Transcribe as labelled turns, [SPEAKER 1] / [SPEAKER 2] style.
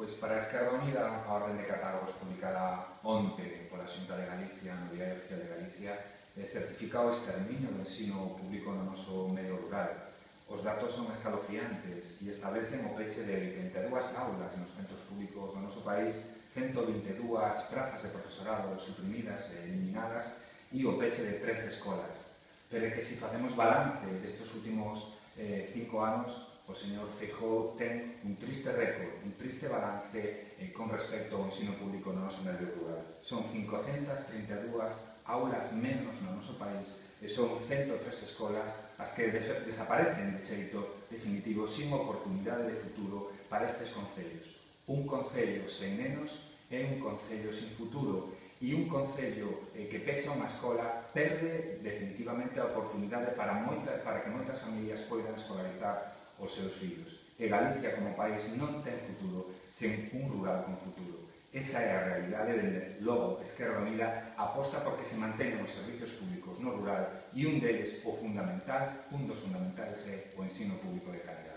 [SPEAKER 1] Pois para a Esquerda Unida, a orden de catálogos publicada onte pola Xunta de Galicia, no Diario Oficial de Galicia, certifica o exterminio do ensino público no noso medio rural. Os datos son escalofriantes e establecen o peche de 82 aulas nos centros públicos do noso país, 122 prazas de profesorado suprimidas e eliminadas e o peche de 13 escolas. Pero é que se facemos balance destes últimos 5 anos, o señor Feijóo ten un triste récord, un triste balance con respecto ao ensino público no noso medio rural. Son 532 aulas menos no noso país e son 103 escolas as que desaparecen de xeito definitivo sin oportunidade de futuro para estes concellos. Un concello sen nenos é un concello sin futuro e un concello que pecha unha escola perde definitivamente a oportunidade para que moitas familias poidan escolarizar os seus fillos. E Galicia como país non ten futuro sen un rural con futuro. Esa é a realidade dende logo Esquerda Unida aposta porque se manteñan os servicios públicos no rural e un deles, o fundamental, un dos fundamentais é o ensino público de calidad.